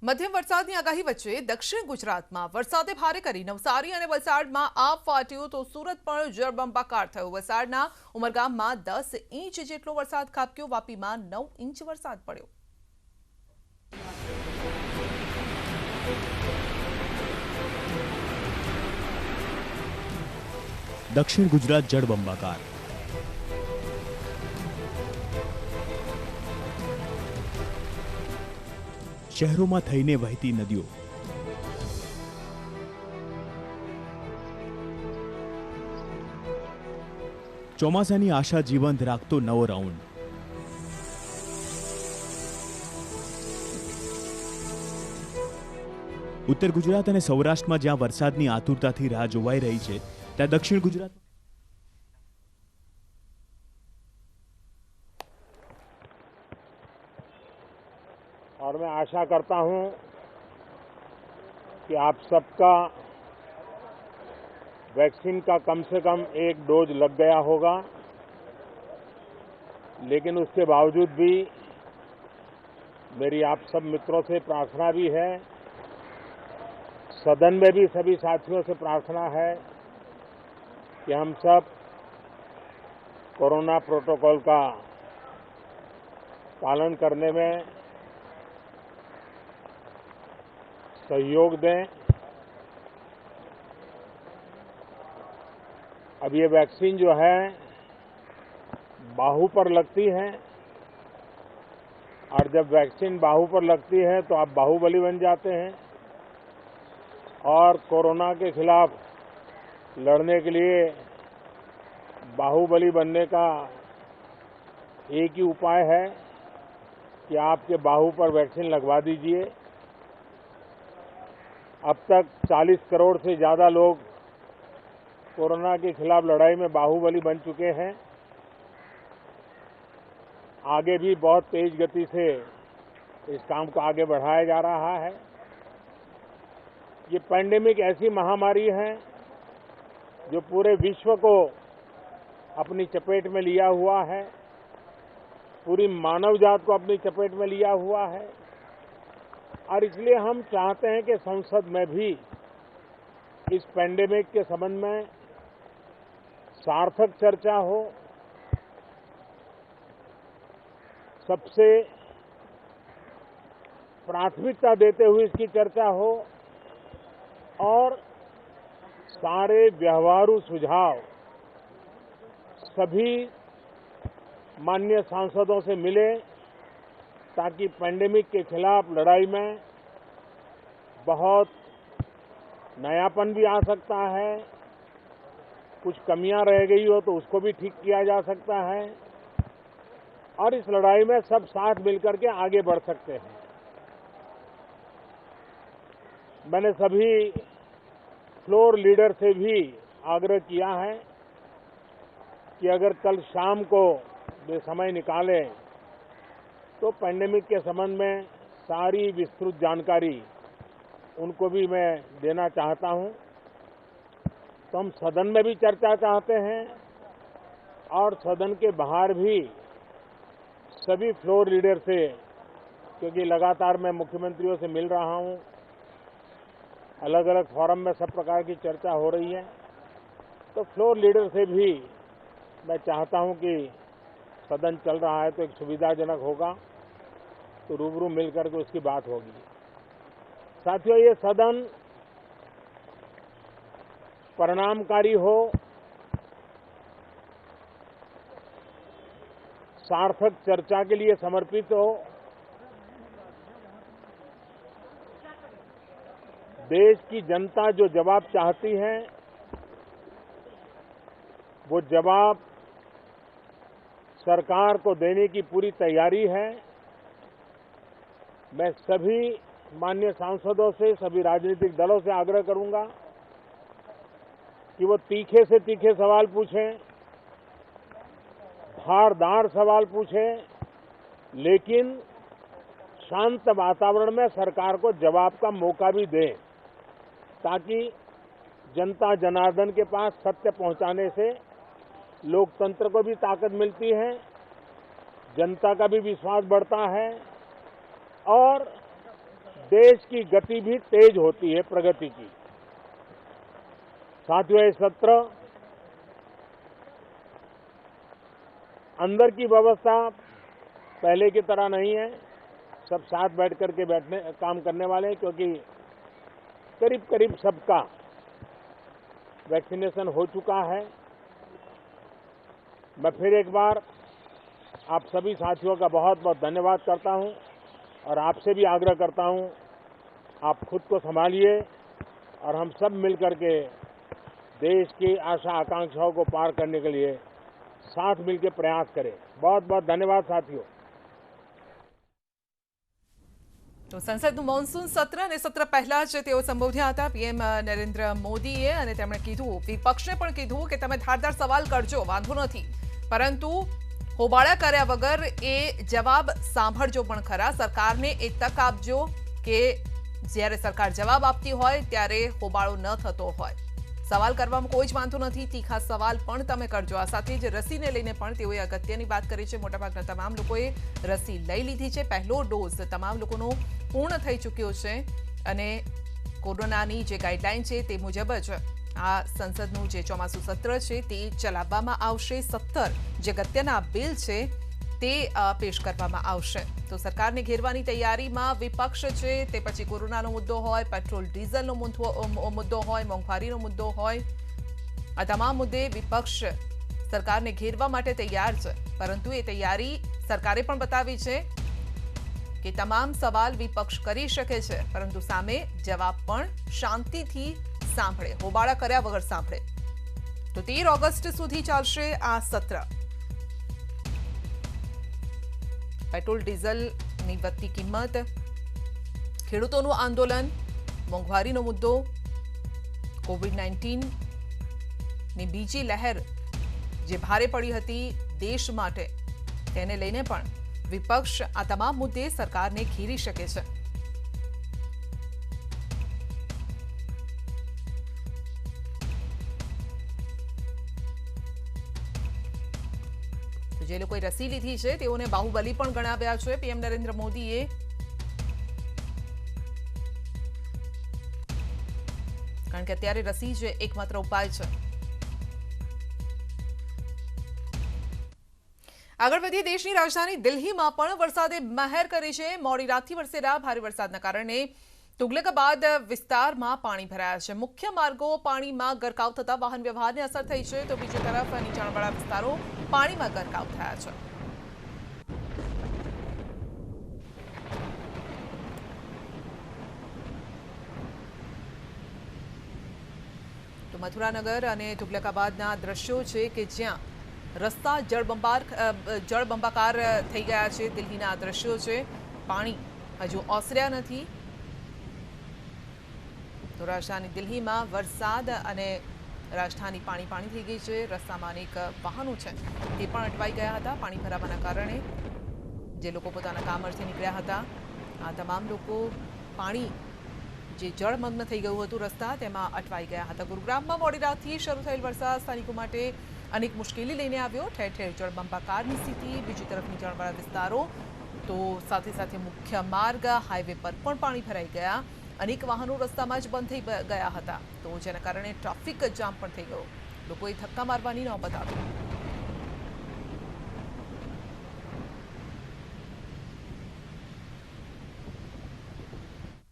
મધ્યમ વરસાદની આગાહી વચ્ચે દક્ષિણ ગુજરાતમાં વરસાદે ભારે કરી નવસારી અને વલસાડમાં આબ ફાટ્યું તો સુરત પણ જળબંબાકાર થયો। વલસાડના ઉમરગામમાં 10 ઇંચ જેટલો વરસાદ ખાબક્યો, વાપીમાં 9 ઇંચ વરસાદ પડ્યો। દક્ષિણ ગુજરાત જળબંબાકાર। શહેરોમાં થઈને વહેતી નદીઓ, ચોમાસાની આશા જીવંત રાખતો નવો રાઉન્ડ। ઉત્તર ગુજરાત અને સૌરાષ્ટ્રમાં જ્યાં વરસાદની આતુરતાથી રાહ જોવાઈ રહી છે, ત્યાં દક્ષિણ ગુજરાત और मैं आशा करता हूं कि आप सबका वैक्सीन का कम से कम एक डोज लग गया होगा, लेकिन उसके बावजूद भी मेरी आप सब मित्रों से प्रार्थना भी है, सदन में भी सभी साथियों से प्रार्थना है कि हम सब कोरोना प्रोटोकॉल का पालन करने में सहयोग दें। अब ये वैक्सीन जो है बाहू पर लगती है, और जब वैक्सीन बाहू पर लगती है तो आप बाहुबली बन जाते हैं, और कोरोना के खिलाफ लड़ने के लिए बाहुबली बनने का एक ही उपाय है कि आपके बाहू पर वैक्सीन लगवा दीजिए। अब तक 40 करोड़ से ज़्यादा लोग कोरोना के खिलाफ लड़ाई में बाहुबली बन चुके हैं। आगे भी बहुत तेज गति से इस काम को आगे बढ़ाया जा रहा है। ये पैंडेमिक ऐसी महामारी है जो पूरे विश्व को अपनी चपेट में लिया हुआ है, पूरी मानव जात को अपनी चपेट में लिया हुआ है, और इसलिए हम चाहते हैं कि संसद में भी इस पैंडेमिक के संबंध में सार्थक चर्चा हो, सबसे प्राथमिकता देते हुए इसकी चर्चा हो, और सारे व्यवहारू सुझाव सभी माननीय सांसदों से मिले, ताकि पैंडेमिक के खिलाफ लड़ाई में बहुत नयापन भी आ सकता है, कुछ कमियां रह गई हो तो उसको भी ठीक किया जा सकता है, और इस लड़ाई में सब साथ मिलकर के आगे बढ़ सकते हैं। मैंने सभी फ्लोर लीडर से भी आग्रह किया है कि अगर कल शाम को वे समय निकालें तो पैंडेमिक के संबंध में सारी विस्तृत जानकारी उनको भी मैं देना चाहता हूं। तो हम सदन में भी चर्चा चाहते हैं, और सदन के बाहर भी सभी फ्लोर लीडर से, क्योंकि लगातार मैं मुख्यमंत्रियों से मिल रहा हूं, अलग अलग फोरम में सब प्रकार की चर्चा हो रही है, तो फ्लोर लीडर से भी मैं चाहता हूं कि सदन चल रहा है तो एक सुविधाजनक होगा, तो रूबरू मिलकर के उसकी बात होगी। साथियों, ये सदन परिणामकारी हो, सार्थक चर्चा के लिए समर्पित हो, देश की जनता जो जवाब चाहती है वो जवाब सरकार को देने की पूरी तैयारी है। मैं सभी माननीय सांसदों से, सभी राजनीतिक दलों से आग्रह करूंगा कि वो तीखे से तीखे सवाल पूछें, धारदार सवाल पूछें, लेकिन शांत वातावरण में सरकार को जवाब का मौका भी दें, ताकि जनता जनार्दन के पास सत्य पहुंचाने से लोकतंत्र को भी ताकत मिलती है, जनता का भी विश्वास बढ़ता है, और देश की गति भी तेज होती है, प्रगति की। साथियों, ये सत्र अंदर की व्यवस्था पहले की तरह नहीं है। सब साथ बैठ करके काम करने वाले हैं, क्योंकि करीब करीब सबका वैक्सीनेशन हो चुका है। मैं फिर एक बार आप सभी साथियों का बहुत बहुत धन्यवाद करता हूं और आपसे भी आग्रह करता हूं, आप खुद को संभालिए और हम सब मिलकर के देश की आशा आकांक्षाओं को पार करने के लिए साथ मिलकर प्रयास करें। बहुत बहुत धन्यवाद साथियों। તો સંસદનું મોન્સૂન સત્ર અને સત્ર પહેલા જ તેઓ સંબોધ્યા હતા પીએમ નરેન્દ્ર મોદીએ, અને તેમણે કીધું, વિપક્ષને પણ કીધું કે તમે ધારદાર સવાલ કરજો, વાંધો નથી, પરંતુ હોબાળા કર્યા વગર એ જવાબ સાંભળજો પણ ખરા. સરકારને એ તક આપજો કે જ્યારે સરકાર જવાબ આપતી હોય ત્યારે હોબાળો ન થતો હોય. સવાલ કરવામાં કોઈ જ વાંધો નથી, તીખા સવાલ પણ તમે કરજો. આ સાથે જ રસીને લઈને પણ તેઓએ અગત્યની વાત કરી છે. મોટાભાગના તમામ લોકોએ રસી લઈ લીધી છે. પહેલો ડોઝ તમામ લોકોનો પૂર્ણ થઈ ચૂક્યો છે અને કોરોનાની જે ગાઈડલાઈન છે તે મુજબ જ આ સંસદનું જે ચોમાસું સત્ર છે તે ચલાવવામાં આવશે. 17 જે અગત્યના બિલ છે તે પેશ કરવામાં આવશે. તો સરકારને ઘેરવાની તૈયારીમાં વિપક્ષ છે, તે પછી કોરોનાનો મુદ્દો હોય, પેટ્રોલ ડીઝલનો મુદ્દો હોય, મોંઘવારીનો મુદ્દો હોય, આ તમામ મુદ્દે વિપક્ષ સરકારને ઘેરવા માટે તૈયાર છે. પરંતુ એ તૈયારી સરકારે પણ બતાવી છે કે તમામ સવાલ વિપક્ષ કરી શકે છે, પરંતુ સામે જવાબ પણ શાંતિથી સાંભળે, હોબાળા કર્યા વગર સાંભળે. તો 13 ઓગસ્ટ સુધી ચાલશે આ સત્ર. પેટ્રોલ ડીઝલની વધતી કિંમત, ખેડૂતોનું આંદોલન, મોંઘવારીનો મુદ્દો, કોવિડ-19ની બીજી લહેર જે ભારે પડી હતી દેશ માટે, તેને લઈને પણ વિપક્ષ આ તમામ મુદ્દે સરકારને ઘેરી શકે છે. જે લોકોએ રસી લીધી છે તેઓને બાહુબલી પણ ગણાવ્યા છે પીએમ નરેન્દ્ર મોદીએ. કારણ કે અત્યારે રસી જ એકમાત્ર ઉપાય છે. આગળ વધીએ, દેશની રાજધાની દિલ્હીમાં પણ વરસાદે મહેર કરી છે. મોડી રાતથી વરસેલા ભારે વરસાદના કારણે તુગલકાબાદ વિસ્તારમાં પાણી ભરાયા છે. મુખ્ય માર્ગો પાણીમાં ગરકાવ થતા વાહન વ્યવહારને અસર થઈ છે, તો બીજી તરફ નીચાણવાળા વિસ્તારો પાણીમાં ગરકાવ થયા છે. તો મથુરાનગર અને તુગલકાબાદના દ્રશ્યો છે કે જ્યાં રસ્તા જળબંબાકાર થઈ ગયા છે. દિલ્હીના આ દ્રશ્યો છે. પાણી હજુ ઓસર્યા નથી. તો રાજધાની દિલ્હીમાં વરસાદ અને રાજધાની પાણી પાણી થઈ ગઈ છે. રસ્તામાં અનેક વાહનો છે તે પણ અટવાઈ ગયા હતા પાણી ભરાવાના કારણે. જે લોકો પોતાના કામ અર્થે નીકળ્યા હતા, આ તમામ લોકો પાણી જે જળમગ્ન થઈ ગયું હતું રસ્તા, તેમાં અટવાઈ ગયા હતા. ગુરુગ્રામમાં મોડી રાતથી શરૂ થયેલ વરસાદ સ્થાનિકો માટે અનેક મુશ્કેલી લઈને આવ્યો. ઠેર ઠેર જળબંબાકારની સ્થિતિ. બીજી તરફ નીચાણવાળા વિસ્તારો, તો સાથે સાથે મુખ્ય માર્ગ, હાઈવે પર પણ પાણી ભરાઈ ગયા. અનેક વાહનો રસ્તામાં જ બંધ થઈ ગયા હતા, તો જેના કારણે ટ્રાફિક જામ પણ થઈ ગયો. લોકોએ ધક્કા મારવાની નોબત આવી.